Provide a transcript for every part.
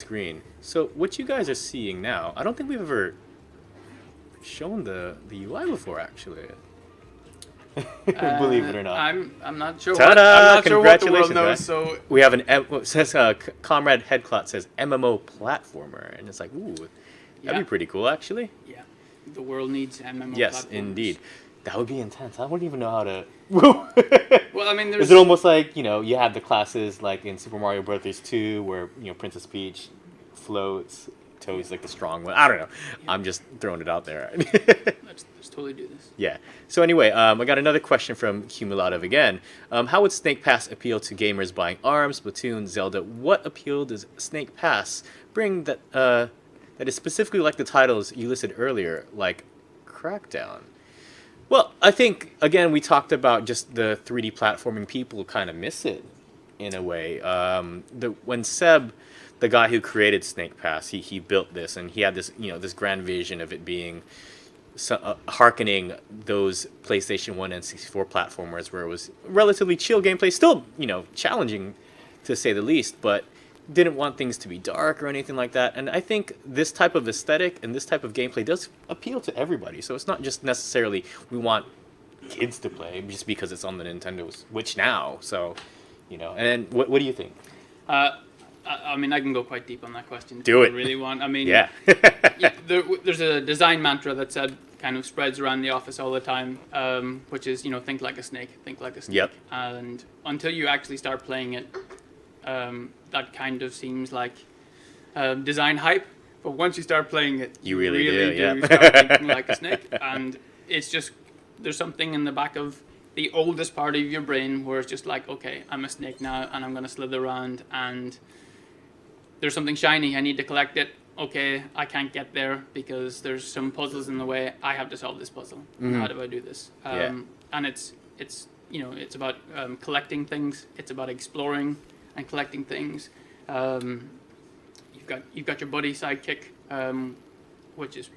screen. So what you guys are seeing now, I don't think we've ever shown the UI before, actually. Believe it or not. I'm not sure. Ta-da! I'm not sure what the world Congratulations, knows. guys. So We have it says Comrade Headcloth says MMO platformer, and it's like, ooh, that'd yeah, be pretty cool, actually. yeah, the world needs MMO Yes, platformers. indeed. That would be intense. I wouldn't even know how to. Well, I mean, Is there's it almost like, you have the classes like in Super Mario Brothers 2 where, Princess Peach floats, Toad's like the strong one. I don't know. Yeah. I'm just throwing it out there. let's totally do this. Yeah. So anyway, I got another question from Cumulative again. How would Snake Pass appeal to gamers buying ARMS, Splatoon, Zelda? What appeal does Snake Pass bring that is specifically like the titles you listed earlier, like Crackdown? Well, I think again we talked about just the 3D platforming. People kind of miss it in a way. When Seb, the guy who created Snake Pass, he built this and he had this this grand vision of it being harkening those PlayStation 1 and 64 platformers where it was relatively chill gameplay, still challenging to say the least, but didn't want things to be dark or anything like that. And I think this type of aesthetic and this type of gameplay does appeal to everybody. So it's not just necessarily we want kids to play just because it's on the Nintendo Switch now. So, and what do you think? I mean, I can go quite deep on that question. Do if it. you really want. I mean, Yeah. yeah, there's a design mantra that said kind of spreads around the office all the time, which is think like a snake, think like a snake. Yep. And until you actually start playing it, that kind of seems like design hype. But once you start playing it, You really do, yeah. start thinking like a snake. And it's just there's something in the back of the oldest part of your brain where it's just like, okay, I'm a snake now, and I'm gonna slither around, and there's something shiny. I need to collect it. Okay, I can't get there because there's some puzzles in the way. I have to solve this puzzle. Mhm. How do I do this? Yeah. And it's it's about collecting things. It's about exploring and collecting things. You've got your buddy sidekick, which is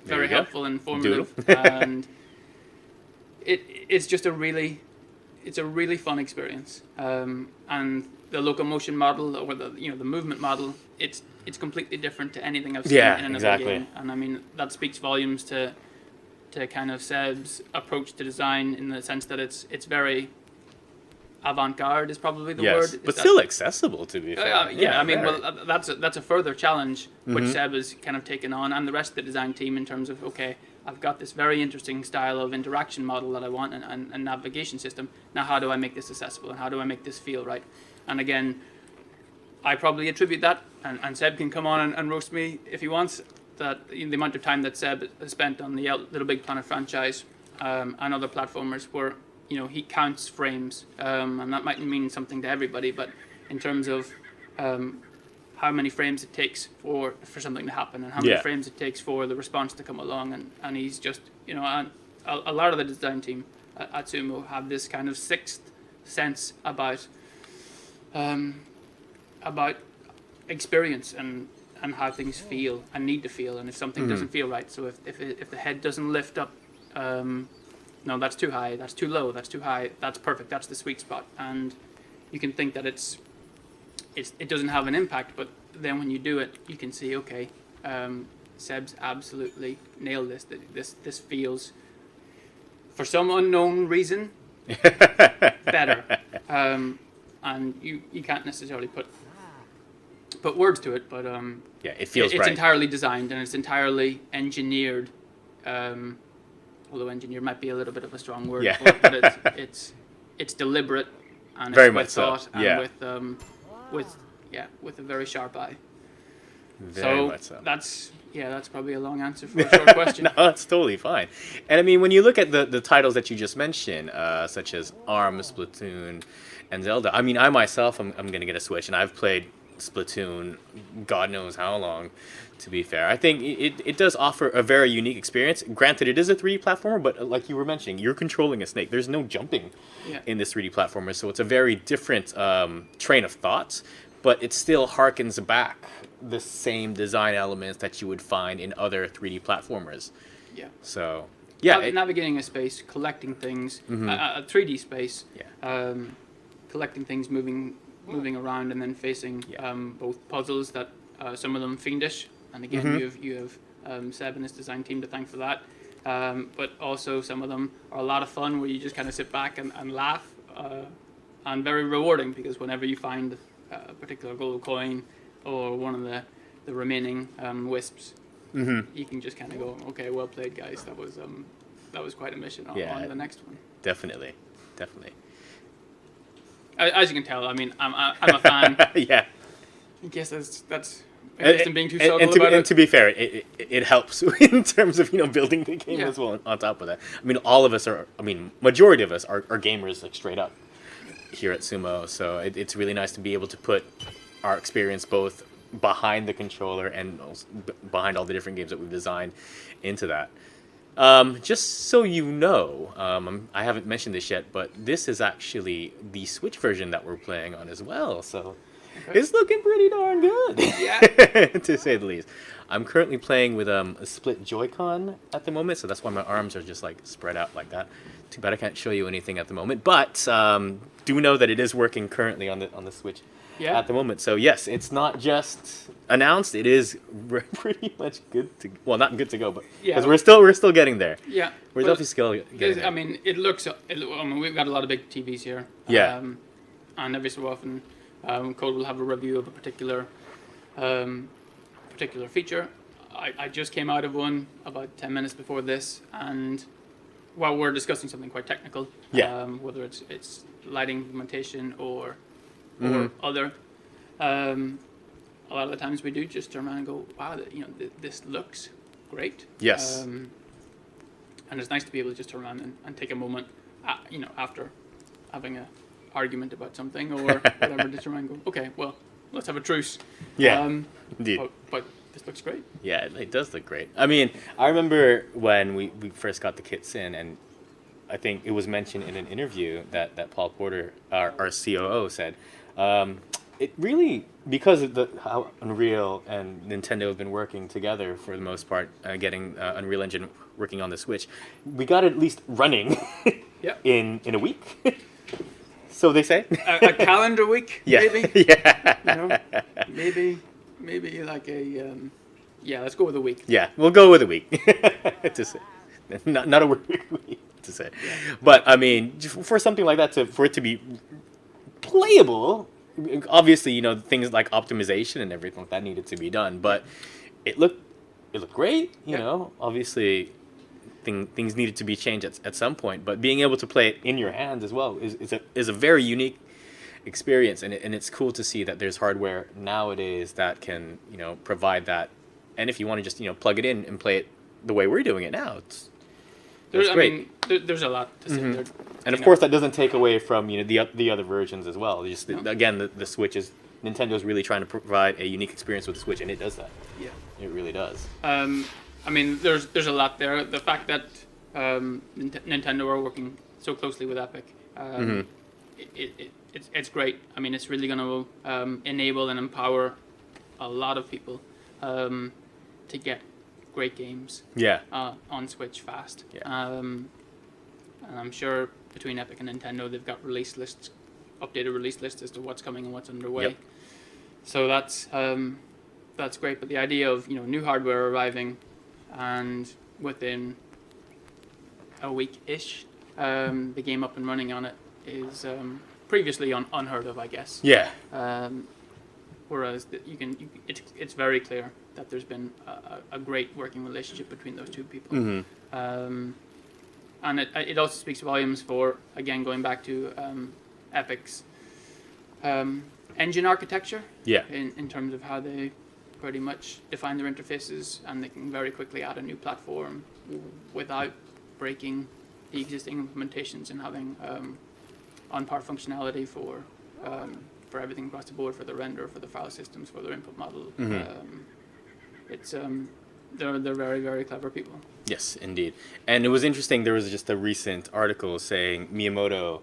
very you go. helpful and informative, Doodle. and it's just a really fun experience. And the locomotion model or the movement model, it's completely different to anything I've seen Yeah, in another exactly. game. And I mean that speaks volumes to kind of Seb's approach to design in the sense that it's very avant-garde is probably the Yes, word. but Is still accessible to be fair. yeah, I mean, very. well, that's a further challenge which Mhm. Seb has kind of taken on, and the rest of the design team in terms of okay, I've got this very interesting style of interaction model that I want and navigation system. Now, how do I make this accessible, and how do I make this feel right? And again, I probably attribute that, and Seb can come on and roast me if he wants. That the amount of time that Seb has spent on the Little Big Planet franchise and other platformers where he counts frames, and that might mean something to everybody, but in terms of how many frames it takes for something to happen and how many Yeah. frames it takes for the response to come along, and he's just and a lot of the design team at Sumo have this kind of sixth sense about experience and how things feel and need to feel, and if something doesn't feel right. So if the head doesn't lift up, no, that's too high, that's too low, that's too high, that's perfect, that's the sweet spot, and you can think that it doesn't have an impact, but then when you do it, you can see, okay, Seb's absolutely nailed this. This feels, for some unknown reason, better, and you can't necessarily put words to it, but Yeah, it feels it's right. entirely designed and it's entirely engineered. Although engineered might be a little bit of a strong word, Yeah. for it, but it's deliberate and Very it's much with so, thought and yeah. with a very sharp eye. Very much so. That's probably a long answer for a short question. No, that's totally fine. And I mean, when you look at the titles that you just mentioned, such as ARMS, Splatoon, and Zelda, I mean, I myself, I'm going to get a Switch, and I've played Splatoon God knows how long, to be fair. I think it does offer a very unique experience. Granted, it is a 3D platformer, but like you were mentioning, you're controlling a snake. There's no jumping Yeah. in this 3D platformer, so it's a very different train of thoughts, but it still harkens back the same design elements that you would find in other 3D platformers. Yeah. So, yeah. Navigating a space, collecting things, Mhm. a 3D space, Yeah. collecting things, moving moving around and then facing both puzzles that some of them fiendish, and again you have Seb and his design team to thank for that. But also some of them are a lot of fun where you just kind of sit back and laugh, and very rewarding because whenever you find a particular gold coin or one of the remaining wisps, you can just kind of go, okay, well played, guys. That was quite a mission. On to the next one. Definitely. As you can tell, I mean, I'm a fan. Yeah. I guess that's I'm being too subtle about and it. to be fair, it helps in terms of building the game as well. On top of that, I mean, all of us are. I mean, majority of us are gamers, like straight up here at Sumo. So it's really nice to be able to put our experience both behind the controller and also behind all the different games that we've designed into that. Just so you know, I haven't mentioned this yet, but this is actually the Switch version that we're playing on as well. So it's looking pretty darn good, to say the least. I'm currently playing with a split Joy-Con at the moment, so that's why my arms are just like spread out like that. Too bad I can't show you anything at the moment, but do know that it is working currently on the Switch at the moment. So yes, it's not just announced; it is pretty much good to. Well, not good to go, but because we're still getting there. Yeah, we're definitely still getting there. I mean, it looks. I mean, we've got a lot of big TVs here. Yeah. And every so often, Code will have a review of a particular feature. I just came out of one about 10 minutes before this, and while we're discussing something quite technical, whether it's lighting implementation or other, a lot of the times we do just turn around and go, wow, this looks great. Yes. And it's nice to be able to just turn around and take a moment, after having a argument about something or whatever, just turn around and go, okay, well, let's have a truce. Yeah, indeed. But this looks great. Yeah, it does look great. I mean, I remember when we first got the kits in, and I think it was mentioned in an interview that Paul Porter, our COO, said, it really, because of how Unreal and Nintendo have been working together for the most part, getting Unreal Engine working on the Switch, we got it at least running in a week. So they say. A calendar week, maybe? Yeah. Maybe like a... let's go with a week. Yeah, we'll go with a week. To say. Not a week to say. Yeah. But, I mean, for something like that, for it to be playable, obviously, things like optimization and everything like that needed to be done. But it looked great, you know. Obviously, things needed to be changed at some point. But being able to play it in your hands as well is a very unique experience, and it's cool to see that there's hardware nowadays that can provide that. And if you want to just plug it in and play it the way we're doing it now, it's great. I mean, there's a lot to say there. And of course, that doesn't take away from the other versions as well. Just again, the Switch is Nintendo's really trying to provide a unique experience with the Switch, and it does that. Yeah, it really does. I mean, there's a lot there. The fact that Nintendo are working so closely with Epic, it's great. I mean, it's really going to enable and empower a lot of people to get great games on Switch fast. Yeah. And I'm sure between Epic and Nintendo, they've got updated release lists as to what's coming and what's underway. Yep. So that's great. But the idea of new hardware arriving and within a week-ish, the game up and running on it is previously unheard of, I guess. Yeah. Whereas it's very clear that there's been a great working relationship between those two people. Mm-hmm. And it also speaks volumes for, again, going back to Epic's engine architecture. Yeah. In terms of how they pretty much define their interfaces, and they can very quickly add a new platform without breaking the existing implementations and having on-par functionality for everything across the board, for the render, for the file systems, for their input model. Mm-hmm. They're very, very clever people. Yes, indeed. And it was interesting, there was just a recent article saying Miyamoto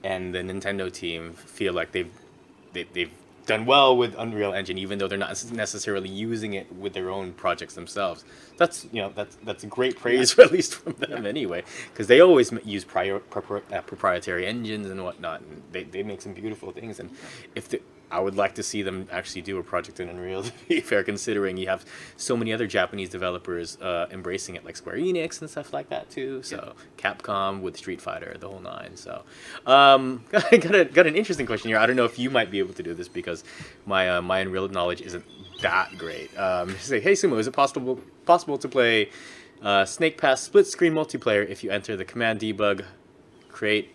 and the Nintendo team feel like they've done well with Unreal Engine, even though they're not necessarily using it with their own projects themselves. That's that's great praise, at least from them anyway, because they always use proprietary engines and whatnot, and they make some beautiful things. And if the, I would like to see them actually do a project in Unreal, to be fair, considering you have so many other Japanese developers embracing it, like Square Enix and stuff like that too. So Capcom with Street Fighter, the whole nine. So got an interesting question here. I don't know if you might be able to do this because my Unreal knowledge isn't that great. Say, hey Sumo, is it possible to play Snake Pass split screen multiplayer if you enter the command debug create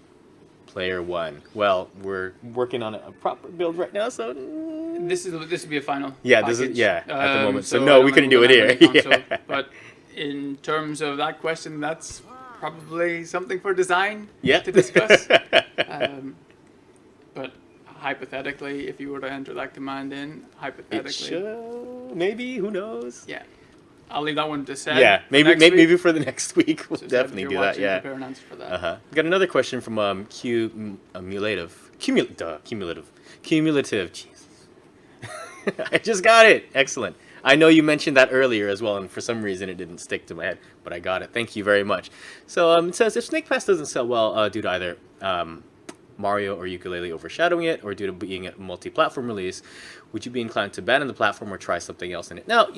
player one? Well, we're working on a proper build right now, so this would be a final. Yeah, package. this is at the moment. So I no, don't we couldn't do think it we'll have here. any console, But in terms of that question, that's probably something for design to discuss. But hypothetically, if you were to enter that command in, Maybe, who knows? Yeah. I'll leave that one to Seb. Yeah, maybe for the next week we'll So definitely do that. Yeah. Prepare an answer for that. Got another question from cumulative. Jesus, I just got it. Excellent. I know you mentioned that earlier as well, and for some reason it didn't stick to my head, but I got it. Thank you very much. So it says if Snake Pass doesn't sell well due to either Mario or Ukulele overshadowing it, or due to being a multi-platform release, would you be inclined to abandon the platform or try something else in it? Now,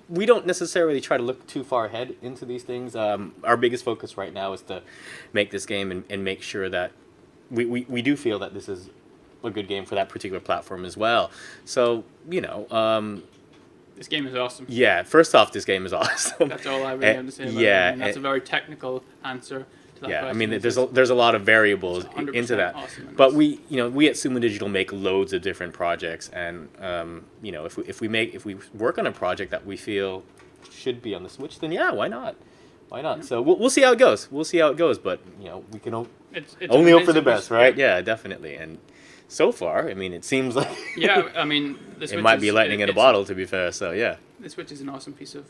we don't necessarily try to look too far ahead into these things. Our biggest focus right now is to make this game and make sure that we do feel that this is a good game for that particular platform as well. So, this game is awesome. Yeah, first off, this game is awesome. That's all I really have to say about it. I mean, that's a very technical answer. Yeah, I mean, there's a lot of variables into that, awesome but we at Sumo Digital make loads of different projects, and if we work on a project that we feel should be on the Switch, then yeah, why not? Yeah. So we'll see how it goes. But we can only hope for the best, right? Yeah, definitely. And so far, I mean, it seems like I mean, the Switch it might be lightning in a bottle, to be fair. So yeah, the Switch is an awesome piece of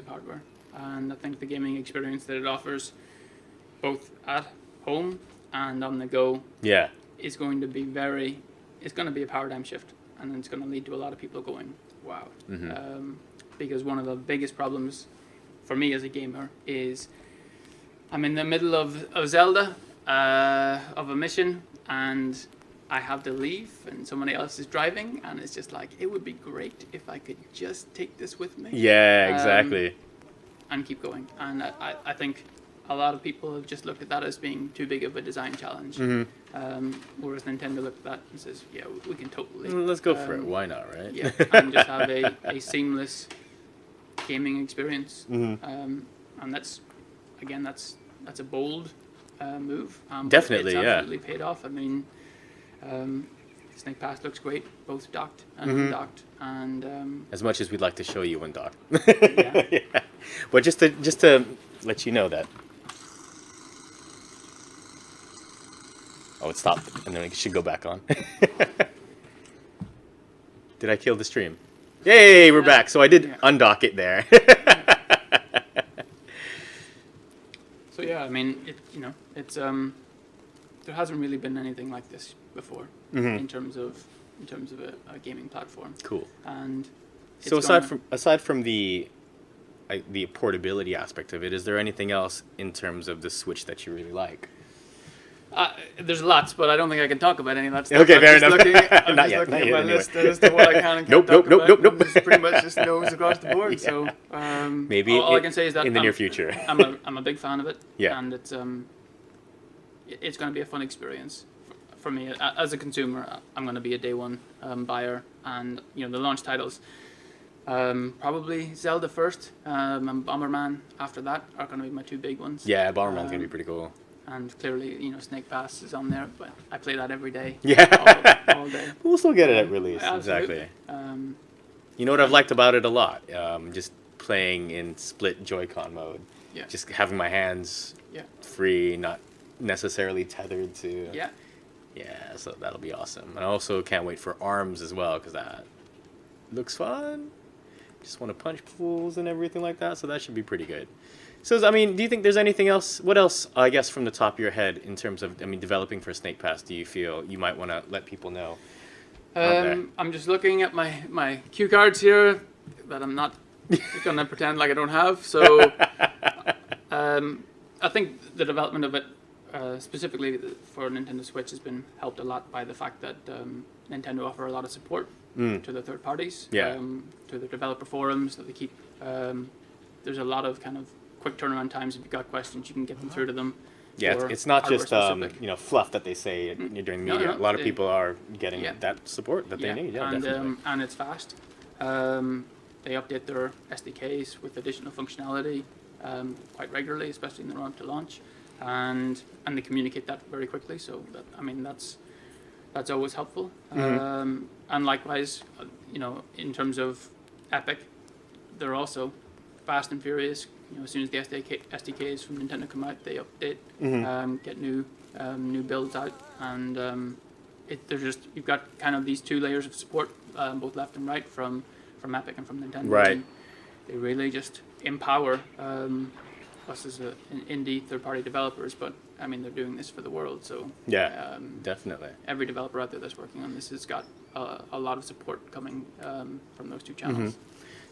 hardware, and I think the gaming experience that it offers, both at home and on the go, is going to be it's going to be a paradigm shift, and it's going to lead to a lot of people going, wow. Because one of the biggest problems for me as a gamer is I'm in the middle of Zelda, of a mission, and I have to leave and somebody else is driving, and it's just like, it would be great if I could just take this with me. Yeah, exactly. And keep going. And I think a lot of people have just looked at that as being too big of a design challenge. Whereas Nintendo looked at that and says, yeah, we can totally... Let's go for it. Why not, right? Yeah, and just have a seamless gaming experience. And that's a bold move. Definitely, it's absolutely paid off. I mean, Snake Pass looks great, both docked and undocked, and as much as we'd like to show you undocked. Yeah. But just to let you know that. Oh, it stopped, and then it should go back on. Did I kill the stream? Yay, we're back. So I did undock it there. So yeah, I mean, it's there hasn't really been anything like this before in terms of a gaming platform. Cool. And so aside from the portability aspect of it, is there anything else in terms of the Switch that you really like? There's lots, but I don't think I can talk about any of that stuff. Okay, fair enough. I'm just looking at my list as to what I can and can't talk about. Nope. It's pretty much just no's across the board. So maybe all I can say is that in the near future. I'm a big fan of it. Yeah. And it's going to be a fun experience for me as a consumer. I'm going to be a day one buyer, and the launch titles. Probably Zelda first, and Bomberman after that are going to be my two big ones. Yeah, Bomberman's going to be pretty cool. And clearly, Snake Pass is on there, but I play that every day. Yeah. all day. We'll still get it at release. Absolutely. Exactly. You know what I've liked about it a lot? Just playing in split Joy-Con mode. Yeah. Just having my hands free, not necessarily tethered to... Yeah. Yeah, so that'll be awesome. And I also can't wait for ARMS as well, because that looks fun. Just want to punch fools and everything like that, so that should be pretty good. So, I mean, do you think there's anything else? What else, I guess, from the top of your head in terms of, developing for Snake Pass, do you feel you might want to let people know? out there? I'm just looking at my cue cards here that I'm not going to pretend like I don't have. So I think the development of it, specifically for Nintendo Switch, has been helped a lot by the fact that Nintendo offer a lot of support to the third parties, Yeah. to the developer forums that they keep. There's a lot of kind of quick turnaround times. If you've got questions, you can get them through to them. Yeah, or it's not hardware just specific. fluff that they say during No, media. no, a lot of they- people are getting Yeah. that support that they need. Yeah, and definitely. and it's fast. They update their SDKs with additional functionality quite regularly, especially in the run up to launch, and they communicate that very quickly. So that, I mean, that's always helpful. And likewise, in terms of Epic, they're also fast and furious. As soon as the SDKs from Nintendo come out, they update, get new builds out, and you've got kind of these two layers of support, both left and right, from Epic and from Nintendo. Right. And they really just empower us as indie third-party developers, but I mean, they're doing this for the world, so Yeah, definitely. every developer out there that's working on this has got a lot of support coming from those two channels.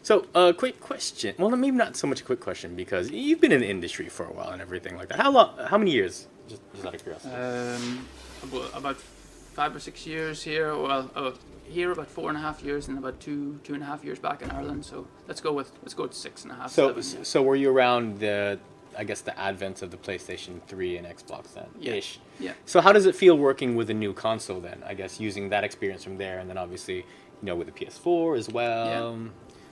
So, quick question. Well, maybe not so much a quick question because you've been in the industry for a while and everything like that. How many years? Just out of curiosity. About 5 or 6 years here. Well, here about 4.5 years, and about 2.5 years back in Ireland. So let's go with 6.5. So, 7, yeah. so were you around the advent of the PlayStation 3 and Xbox then? Yeah. Ish. Yeah. So how does it feel working with a new console then? I guess using that experience from there, and then obviously, with the PS4 as well,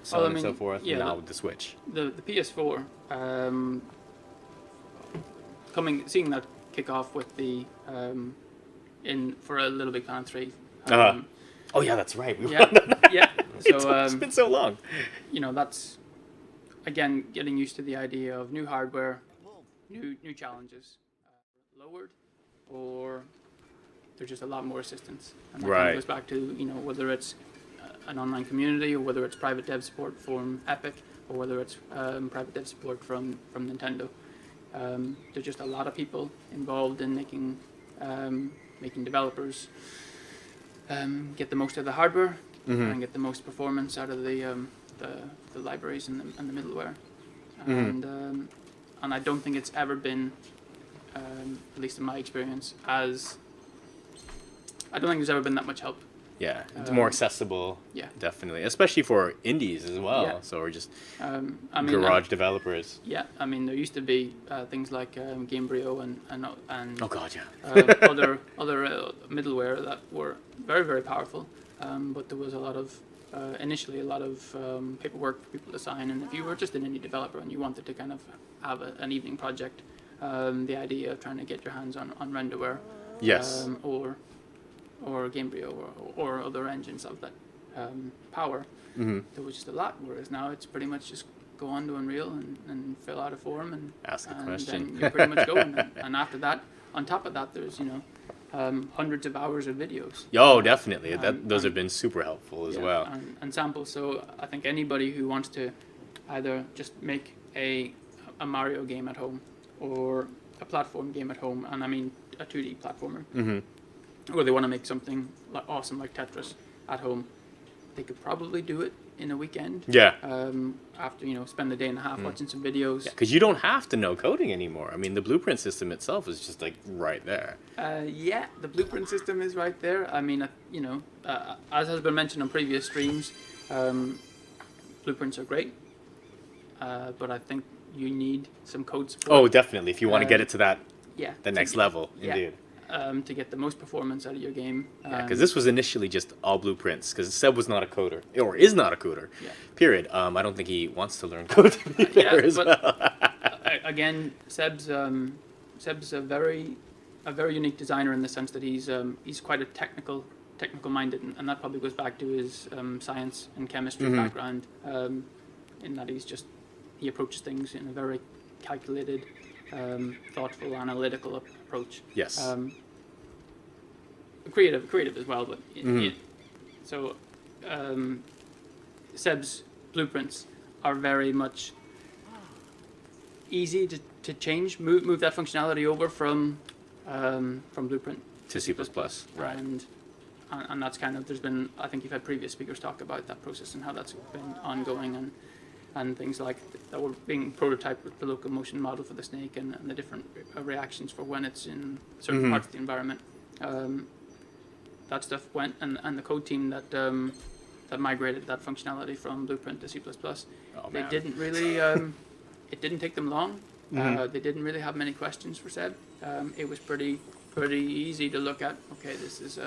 so Well, on and so forth, yeah, and now with the Switch. The PS4, seeing that kick off with the for a Little Big Planet 3. Oh yeah, that's right. We Yeah, were on that. yeah. So It's been so long. that's again getting used to the idea of new hardware, new challenges, lowered, or there's just a lot more assistance. And that kind Right. of goes back to whether it's an online community, or whether it's private dev support from Epic, or whether it's private dev support from Nintendo. There's just a lot of people involved in making developers get the most out of the hardware and get the most performance out of the libraries and the middleware. And I don't think it's ever been, at least in my experience, I don't think there's ever been that much help. Yeah, it's more accessible. Yeah. Definitely, especially for indies as well. Yeah. So we're just I mean, garage developers. Yeah, I mean, there used to be things like Gamebryo and Oh god, yeah. other middleware that were very, very powerful, but there was initially a lot of paperwork for people to sign, and if you were just an indie developer and you wanted to kind of have an evening project, the idea of trying to get your hands on Renderware, Yes. or Gamebryo or other engines of that power, there was just a lot. Whereas now it's pretty much just go on to Unreal and fill out a form and Ask a and question. then you're pretty much going. And after that, on top of that, there's hundreds of hours of videos. Oh, definitely. Those and- have been super helpful as Yeah, well. and samples. So I think anybody who wants to either just make a Mario game at home or a platform game at home, and I mean a 2D platformer, or they want to make something awesome like Tetris at home, they could probably do it in a weekend. Yeah. After spend a day and a half watching some videos. Because you don't have to know coding anymore. I mean, the blueprint system itself is just like right there. Yeah, the blueprint system is right there. I mean, as has been mentioned on previous streams, blueprints are great, but I think you need some code support. Oh, definitely. If you want to get it to the next level, yeah, indeed. To get the most performance out of your game. Because this was initially just all blueprints. Because Seb was not a coder, or is not a coder. Yeah. Period. I don't think he wants to learn code to be fair as well. Again, Seb's a very unique designer in the sense that he's quite a technical minded, and that probably goes back to his science and chemistry background. In that he approaches things in a very calculated, thoughtful, analytical approach. Yes. Creative as well, but so Seb's blueprints are very much easy to change, move that functionality over from blueprint To C++, right. and that's kind of, there's been, I think you've had previous speakers talk about that process and how that's been ongoing, and things like that were being prototyped with the locomotion model for the snake, and the different reactions for when it's in certain parts of the environment. That stuff went, and the code team that migrated that functionality from Blueprint to C++, they didn't really, it didn't take them long. They didn't really have many questions for Seb. It was pretty easy to look at. Okay, this is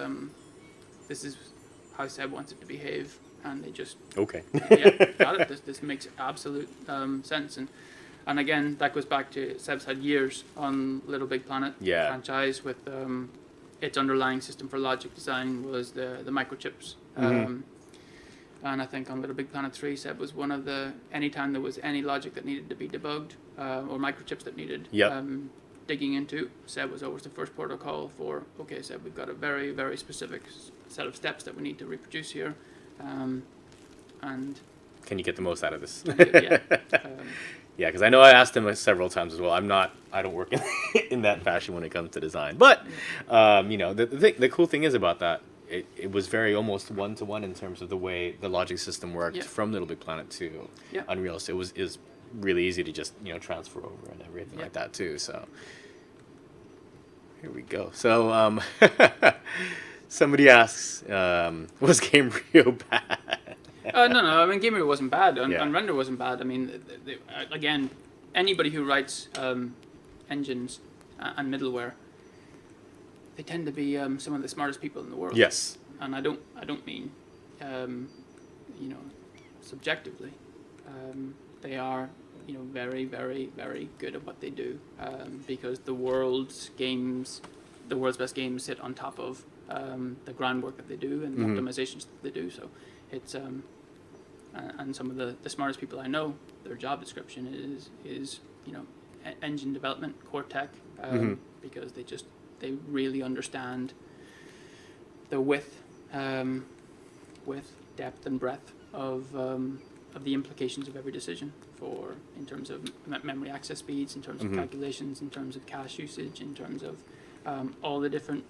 how Seb wants it to behave, and they just got it. This makes absolute sense, and again that goes back to Seb's had years on Little Big Planet franchise with its underlying system for logic design was the microchips. And I think on Little Big Planet 3, Seb was one of the, anytime there was any logic that needed to be debugged, or microchips that needed digging into, Seb was always the first port of call for, okay, Seb, we've got a very, very specific set of steps that we need to reproduce here. And can you get the most out of this? yeah. Yeah, because I know I asked him several times as well. I don't work in that fashion when it comes to design. But, the cool thing is about that, it was very almost one-to-one in terms of the way the logic system worked from Little Big Planet to Unreal. So it is really easy to just, transfer over and everything like that too. So here we go. So somebody asks, was Gamebryo bad? No. I mean, Gamebryo wasn't bad, and Render wasn't bad. I mean, again, anybody who writes engines and middleware, they tend to be some of the smartest people in the world. Yes. And I don't mean, subjectively. They are, very, very, very good at what they do, because the world's best games sit on top of the groundwork that they do and the optimizations that they do. So it's and some of the smartest people I know, their job description is engine development, core tech, because they really understand the width, depth, and breadth of the implications of every decision in terms of memory access speeds, in terms of calculations, in terms of cache usage, in terms of all the different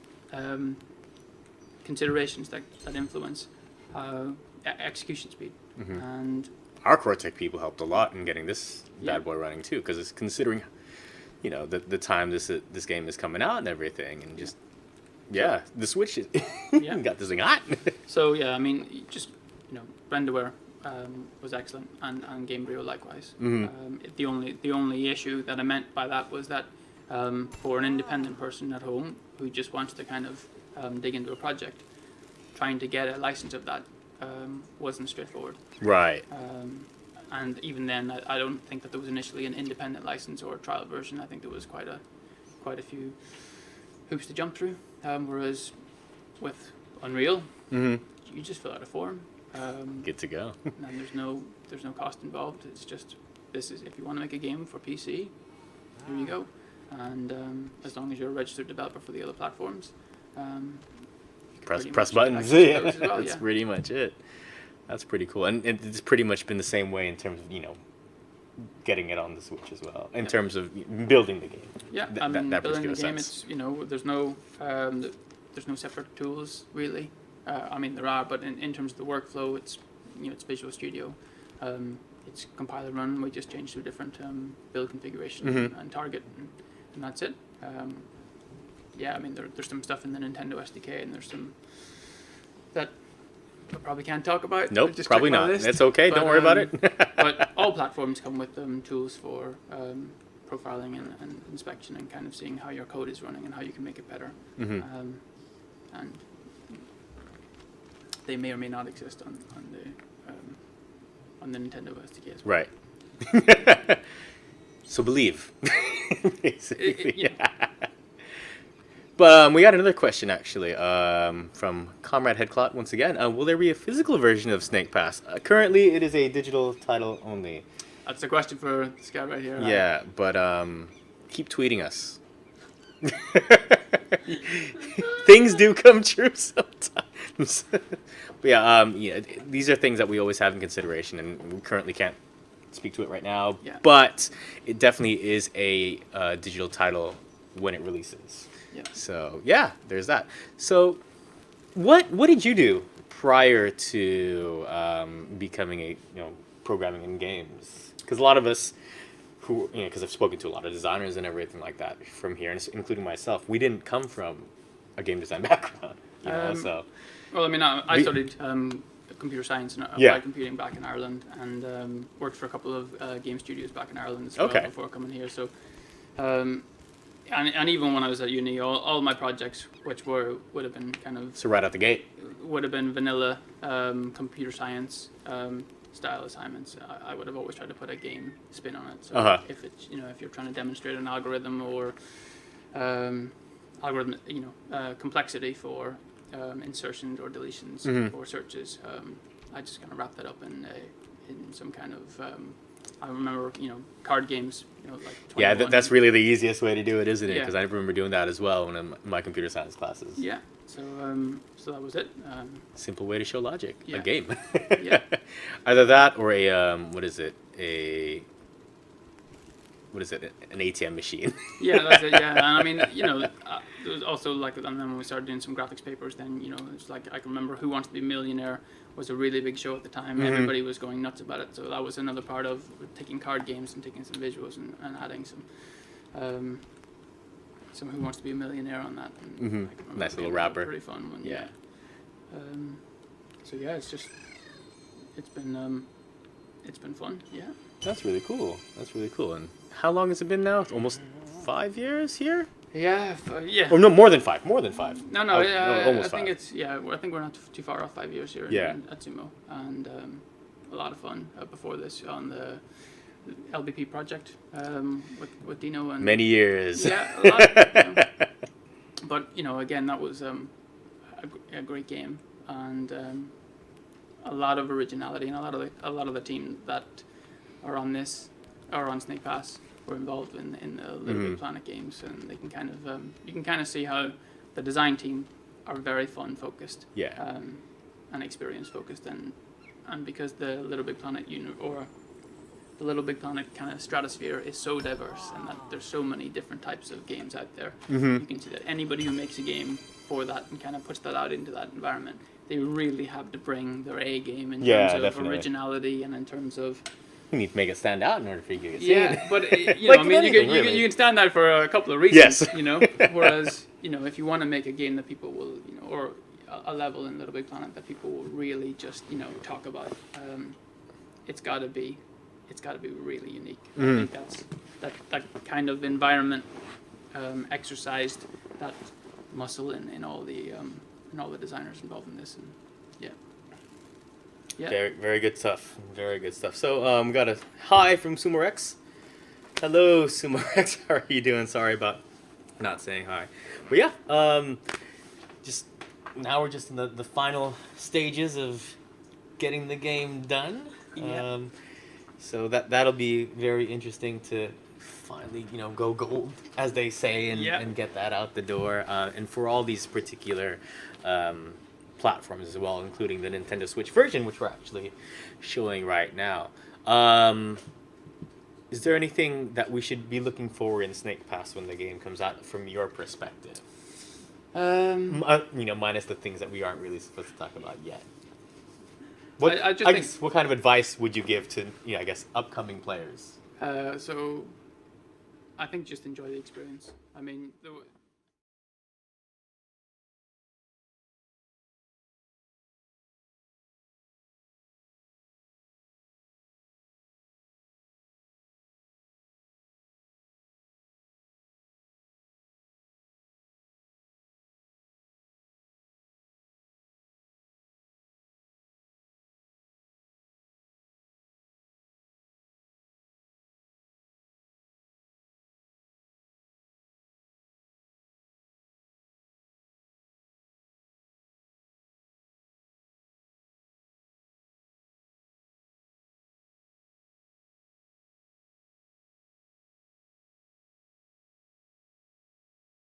considerations that influence execution speed. And our core tech people helped a lot in getting this bad boy running too, because it's considering the time this game is coming out and everything, and just the Switch is got this thing hot. So I mean, just renderware was excellent, and Gamebryo likewise. The only issue that I meant by that was that for an independent person at home who just wants to kind of dig into a project, trying to get a license of that wasn't straightforward. Right. And even then, I don't think that there was initially an independent license or a trial version. I think there was quite a few hoops to jump through. Whereas with Unreal, you just fill out a form. Good to go. And there's no cost involved. It's just, this is, if you want to make a game for PC, here you go. And as long as you're a registered developer for the other platforms, press buttons. That's pretty much it. That's pretty cool, and it's pretty much been the same way in terms of getting it on the Switch as well. In terms of building the game. Yeah, building the game. It's there's no separate tools really. I mean there are, but in terms of the workflow, it's it's Visual Studio. It's compiler run. We just changed to a different build configuration and target, and that's it. I mean there's some stuff in the Nintendo SDK, and there's some that I probably can't talk about. Nope, probably not. It's okay. Don't worry about it. But all platforms come with tools for profiling and inspection, and kind of seeing how your code is running and how you can make it better. And they may or may not exist on the Nintendo SDK as well. Right. So believe. Basically. But we got another question, actually, from Comrade Headclot once again. Will there be a physical version of Snake Pass? Currently, it is a digital title only. That's the question for this guy right here. Yeah, but keep tweeting us. Things do come true sometimes. But these are things that we always have in consideration, and we currently can't speak to it right now. Yeah. But it definitely is a digital title when it releases. Yeah. So there's that. So what did you do prior to becoming programming in games? Because a lot of us who because I've spoken to a lot of designers and everything like that from here, and including myself, we didn't come from a game design background. So Well, I mean, I studied computer science and Yeah. applied computing back in Ireland, and worked for a couple of game studios back in Ireland as well Okay. before coming here. So, and even when I was at uni, all my projects, which would have been kind of so right out the gate. would have been vanilla computer science style assignments. I would have always tried to put a game spin on it. So Uh-huh. if it's if you're trying to demonstrate an algorithm or complexity for insertions or deletions Mhm. or searches, I just kind of wrapped that up in some kind of. I remember card games. Like Yeah, 21. that's really the easiest way to do it, isn't it? Yeah. Because I remember doing that as well when in my computer science classes. Yeah. So that was it. Simple way to show logic. Yeah. A game. Yeah. Either that or what is it? An ATM machine. Yeah, that's it. Yeah, and I mean, there was also like, and then when we started doing some graphics papers, then it's like I can remember Who Wants to Be a Millionaire was a really big show at the time. Mhm. Everybody was going nuts about it, so that was another part of taking card games and taking some visuals and adding some Who Wants to Be a Millionaire on that. And Mhm. I can remember Nice little being wrapper. Pretty fun one. Yeah. So yeah, it's been fun. Yeah. That's really cool. And how long has it been now? It's almost 5 years here? Yeah. Yeah. Or no, more than five. More than 5. No, Oh, I almost think 5. I think we're not too far off 5 years here Yeah. at Sumo, and a lot of fun before this on the LBP project with Dino and Many years. Yeah, a lot. But again, that was a great game, and a lot of originality, and a lot of the team that are on this or on Snake Pass were involved in the Little Big Planet games, and they can kind of you can kind of see how the design team are very fun focused, Yeah. and experience focused, and because the Little Big Planet the Little Big Planet kind of stratosphere is so diverse, and that there's so many different types of games out there. Mhm. You can see that anybody who makes a game for that and kind of puts that out into that environment, they really have to bring their A game in Yeah, terms of definitely. originality and in terms of You need to make it stand out in order for you to get yeah. seen. But Like I mean, anything, you really. can stand out for a couple of reasons. Yes. Whereas if you want to make a game that people will or a level in Little Big Planet that people will really just talk about, it's got to be really unique. I think that kind of environment exercised that muscle in all the designers involved in this, and yeah. Very, very good stuff. Very good stuff. So, we got a hi from Sumorex. Hello, Sumorex. How are you doing? Sorry about not saying hi. But yeah, just now we're just in the final stages of getting the game done. Yeah. So that'll be very interesting to finally, go gold, as they say, and get that out the door. And for all these particular platforms as well, including the Nintendo Switch version, which we're actually showing right now. Is there anything that we should be looking forward in Snake Pass when the game comes out, from your perspective? Minus the things that we aren't really supposed to talk about yet. I just think- guess, what kind of advice would you give to, upcoming players? So I think just enjoy the experience. I mean,